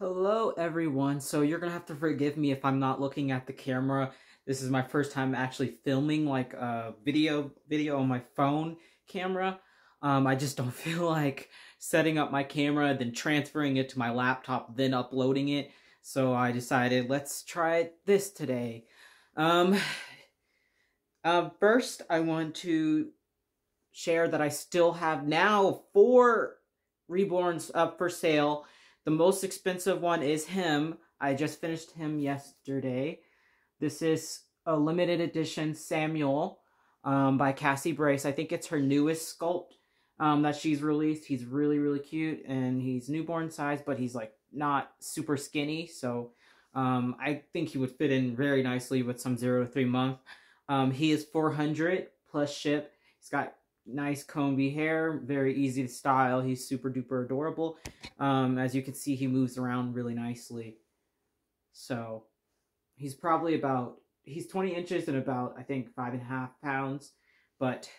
Hello everyone. So you're gonna have to forgive me if I'm not looking at the camera. This is my first time actually filming like a video on my phone camera. I just don't feel like setting up my camera, then transferring it to my laptop, then uploading it. So I decided let's try this today. Um, First I want to share that I still have now 4 Reborns up for sale. The most expensive one is him. I just finished him yesterday. This is a limited edition Samuel by Cassie Brace. I think it's her newest sculpt that she's released. He's really, really cute, and he's newborn size, but he's like not super skinny. So I think he would fit in very nicely with some 0 to 3 month. He is 400 plus ship. He's got nice comby hair, very easy to style. He's super duper adorable. As you can see, he moves around really nicely. So he's probably he's 20 inches and about, I think, 5.5 pounds. But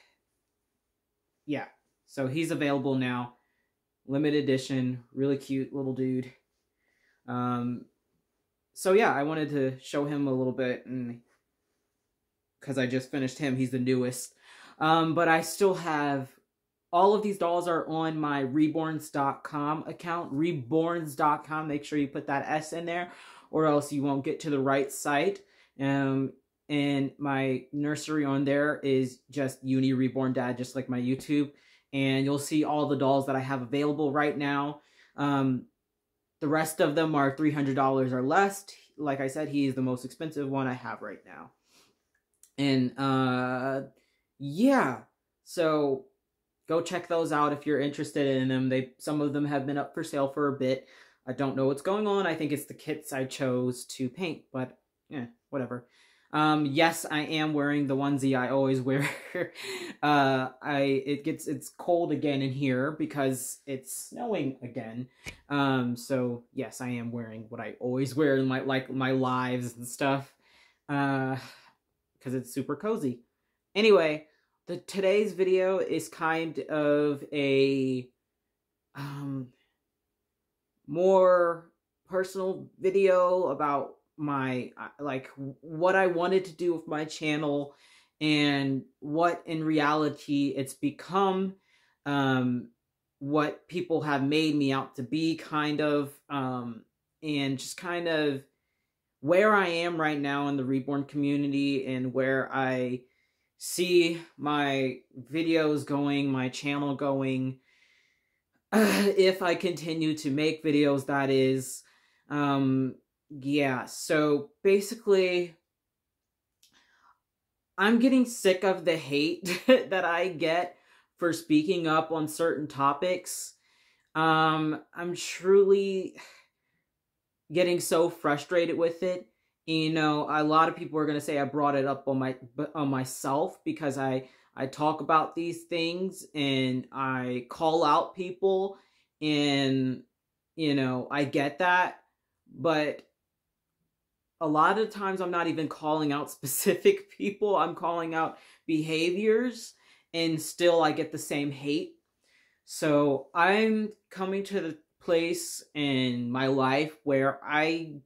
yeah, so he's available now. Limited edition, really cute little dude. So yeah, I wanted to show him a little bit, and because I just finished him, he's the newest. But I still have, all of these dolls are on my Reborns.com account. Reborns.com, make sure you put that S in there, or else you won't get to the right site. And my nursery on there is just Uni Reborn Dad, just like my YouTube. And you'll see all the dolls that I have available right now. The rest of them are $300 or less. Like I said, he is the most expensive one I have right now. And yeah, so go check those out if you're interested in them. Some of them have been up for sale for a bit. I don't know what's going on. I think it's the kits I chose to paint, but yeah, whatever. Yes, I am wearing the onesie I always wear. It's cold again in here because it's snowing again. So yes, I am wearing what I always wear in my lives and stuff. Because it's super cozy. Anyway, today's video is kind of a more personal video about my what I wanted to do with my channel and what in reality it's become, what people have made me out to be, kind of, and just kind of where I am right now in the Reborn community and where I see my videos going, my channel going, if I continue to make videos, that is. Yeah, so basically, I'm getting sick of the hate that I get for speaking up on certain topics. I'm truly getting so frustrated with it. You know, a lot of people are going to say I brought it up on myself because I talk about these things and I call out people, and you know, I get that, but a lot of times I'm not even calling out specific people. I'm calling out behaviors, and still I get the same hate. So I'm coming to the place in my life where I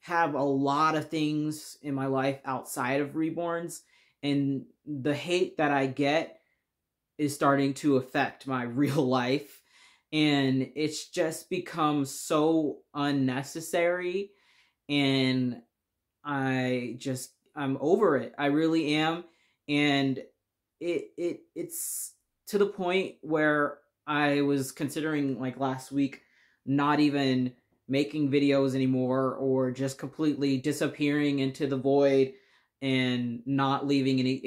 have a lot of things in my life outside of Reborns, and the hate that I get is starting to affect my real life, and it's just become so unnecessary, and I'm over it. I really am. And it's to the point where I was considering, like, last week, not even making videos anymore, or just completely disappearing into the void and not leaving any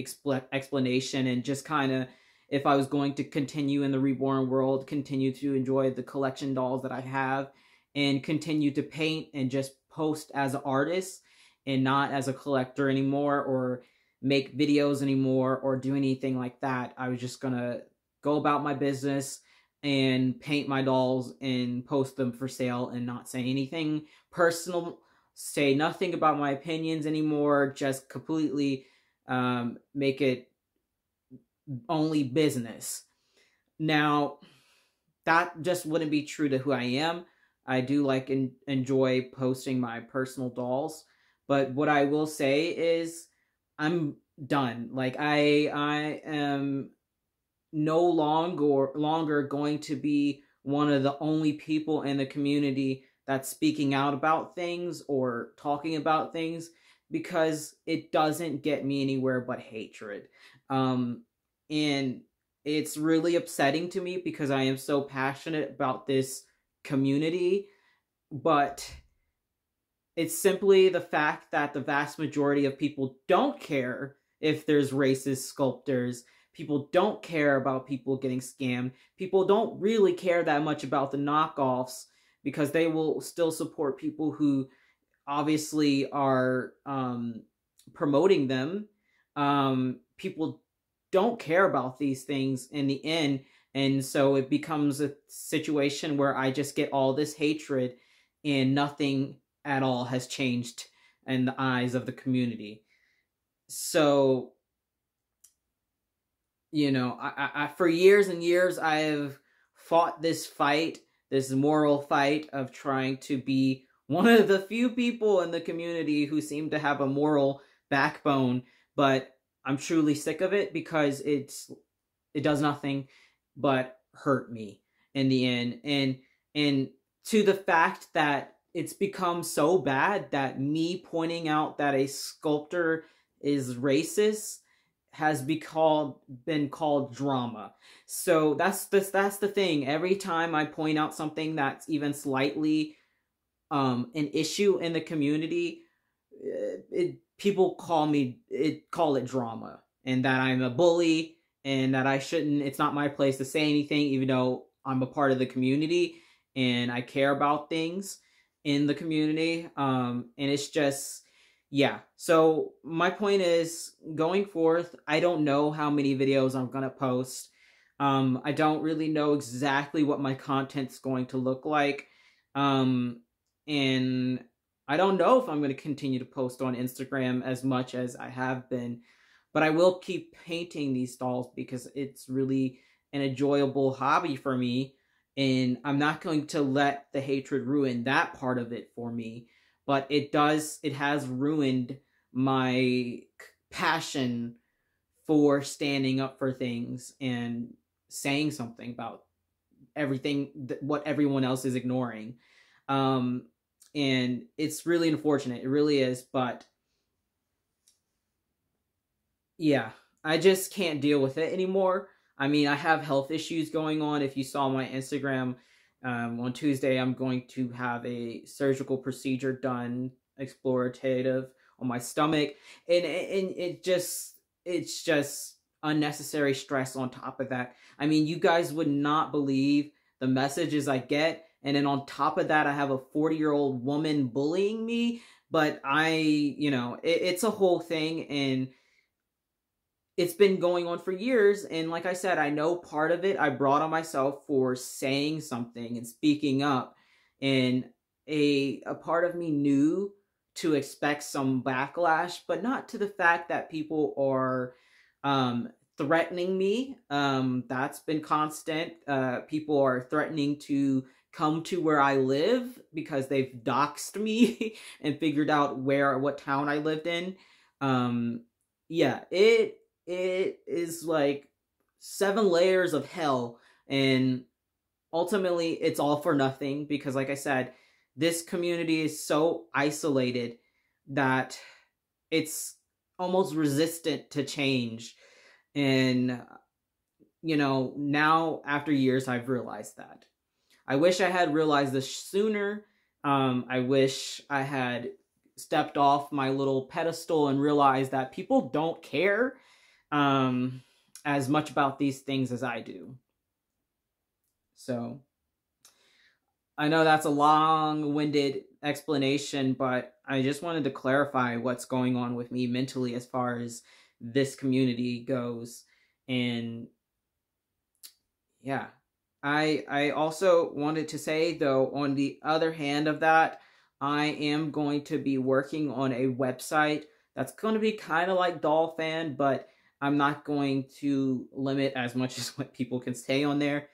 explanation, and just kind of, if I was going to continue in the Reborn world, continue to enjoy the collection dolls that I have, and continue to paint and just post as an artist and not as a collector anymore, or make videos anymore, or do anything like that. I was just gonna go about my business and paint my dolls and post them for sale and not say anything personal, say nothing about my opinions anymore, just completely make it only business. Now, that just wouldn't be true to who I am. I do like enjoy posting my personal dolls. But what I will say is I'm done. Like I am no longer going to be one of the only people in the community that's speaking out about things or talking about things, because it doesn't get me anywhere but hatred. And it's really upsetting to me because I am so passionate about this community, but it's simply the fact that the vast majority of people don't care if there's racist sculptors. People don't care about people getting scammed. People don't really care that much about the knockoffs because they will still support people who obviously are promoting them. People don't care about these things in the end. And so it becomes a situation where I just get all this hatred and nothing at all has changed in the eyes of the community. So, you know, I for years and years, I have fought this fight, this moral fight of trying to be one of the few people in the community who seem to have a moral backbone, but I'm truly sick of it because it does nothing but hurt me in the end. And to the fact that it's become so bad that me pointing out that a sculptor is racist has been called drama. So that's the thing. Every time I point out something that's even slightly an issue in the community, people call it drama, and that I'm a bully, and that I shouldn't. It's not my place to say anything, even though I'm a part of the community and I care about things in the community. And it's just, yeah. So my point is, going forth, I don't know how many videos I'm gonna post. I don't really know exactly what my content's going to look like. And I don't know if I'm going to continue to post on Instagram as much as I have been, but I will keep painting these dolls because it's really an enjoyable hobby for me. And I'm not going to let the hatred ruin that part of it for me. But it has ruined my passion for standing up for things and saying something about everything, what everyone else is ignoring. And it's really unfortunate. It really is. But yeah, I just can't deal with it anymore. I mean, I have health issues going on. If you saw my Instagram, on Tuesday, I'm going to have a surgical procedure done, explorative, on my stomach. And it's just unnecessary stress on top of that. I mean, you guys would not believe the messages I get. And then on top of that, I have a 40-year-old woman bullying me. But it's a whole thing. And it's been going on for years, and like I said, I know part of it I brought on myself for saying something and speaking up, and a part of me knew to expect some backlash, but not to the fact that people are threatening me. That's been constant. People are threatening to come to where I live because they've doxed me and figured out what town I lived in. Yeah, it is like 7 layers of hell, and ultimately it's all for nothing because, like I said, this community is so isolated that it's almost resistant to change. And now after years, I've realized that. I wish I had realized this sooner. I wish I had stepped off my little pedestal and realized that people don't care as much about these things as I do. So I know that's a long-winded explanation, but I just wanted to clarify what's going on with me mentally as far as this community goes. And yeah, I also wanted to say, though, on the other hand of that, I am going to be working on a website that's going to be kind of like Doll Fan, but I'm not going to limit as much as what people can say on there.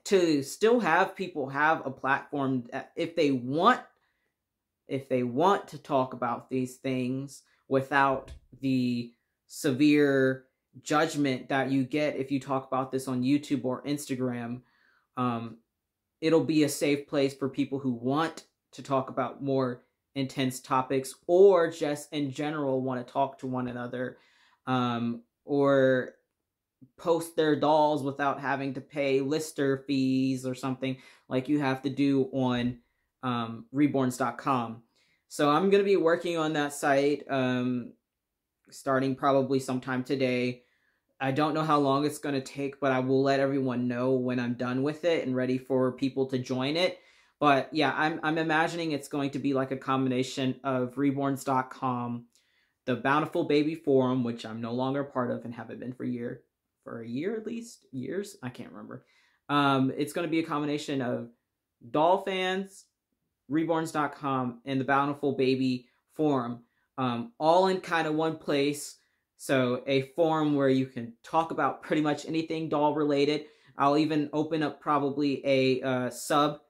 to still have people have a platform that if they want to talk about these things without the severe judgment that you get if you talk about this on YouTube or Instagram, it'll be a safe place for people who want to talk about more intense topics or just in general want to talk to one another, or post their dolls without having to pay lister fees or something like you have to do on reborns.com. So I'm going to be working on that site starting probably sometime today. I don't know how long it's going to take, but I will let everyone know when I'm done with it and ready for people to join it. But yeah, I'm imagining it's going to be like a combination of reborns.com, the Bountiful Baby Forum, which I'm no longer part of and haven't been for a year at least, years, I can't remember. It's going to be a combination of doll fans, reborns.com, and the Bountiful Baby Forum, all in kind of one place. So a forum where you can talk about pretty much anything doll related. I'll even open up probably a sub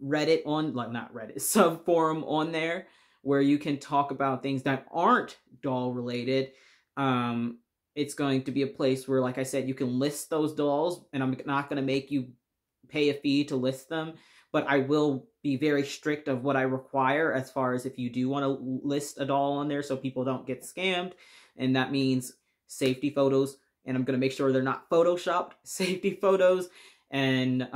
Reddit on, like not Reddit, sub forum on there where you can talk about things that aren't doll related. It's going to be a place where, like I said, you can list those dolls, and I'm not going to make you pay a fee to list them, but I will be very strict of what I require as far as if you do want to list a doll on there so people don't get scammed. And that means safety photos, and I'm going to make sure they're not photoshopped safety photos, and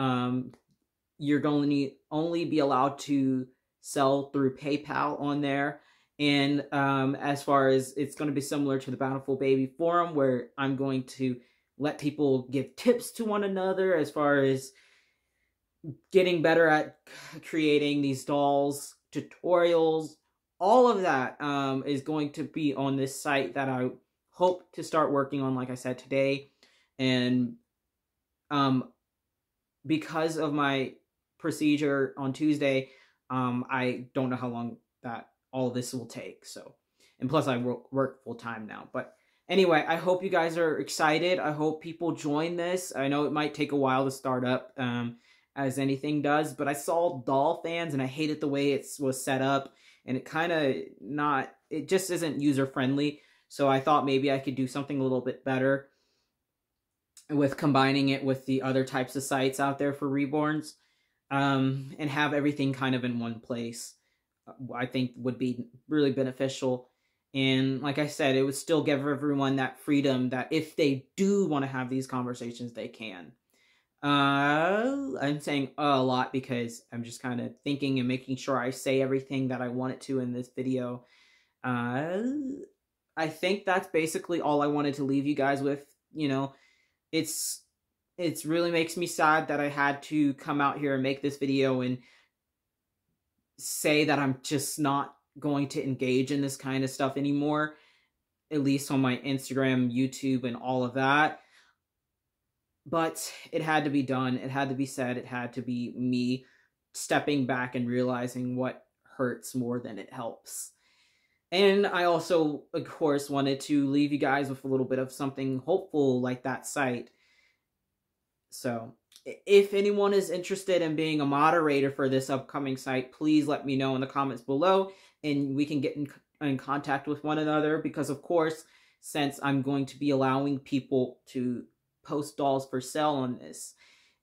you're going to only be allowed to sell through PayPal on there. And as far as it's going to be similar to the Bountiful Baby Forum, where I'm going to let people give tips to one another as far as getting better at creating these dolls, tutorials, all of that is going to be on this site that I hope to start working on, like I said, today. And because of my procedure on Tuesday, I don't know how long that all this will take. So, and plus I work full time now. But anyway, I hope you guys are excited. I hope people join this. I know it might take a while to start up, as anything does, but I saw doll fans and I hated the way it was set up, and it just isn't user friendly. So I thought maybe I could do something a little bit better with combining it with the other types of sites out there for reborns, and have everything kind of in one place. I think would be really beneficial. And like I said, it would still give everyone that freedom that if they do want to have these conversations, they can. I'm saying a lot because I'm just kind of thinking and making sure I say everything that I wanted to in this video. I think that's basically all I wanted to leave you guys with. You know, it's really makes me sad that I had to come out here and make this video and say that I'm just not going to engage in this kind of stuff anymore, at least on my Instagram, YouTube, and all of that. But it had to be done. It had to be said. It had to be me stepping back and realizing what hurts more than it helps. And I also, of course, wanted to leave you guys with a little bit of something hopeful like that site. So if anyone is interested in being a moderator for this upcoming site, please let me know in the comments below, and we can get in contact with one another, because of course, since I'm going to be allowing people to post dolls for sale on this,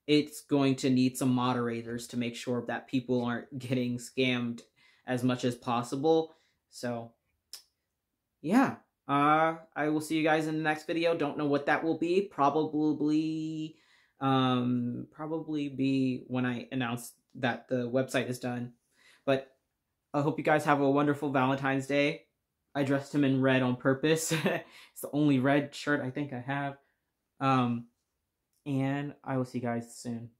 it's going to need some moderators to make sure that people aren't getting scammed as much as possible. So yeah, I will see you guys in the next video. Don't know what that will be. Probably be when I announce that the website is done. But I hope you guys have a wonderful Valentine's Day. I dressed him in red on purpose. It's the only red shirt I think I have. And I will see you guys soon.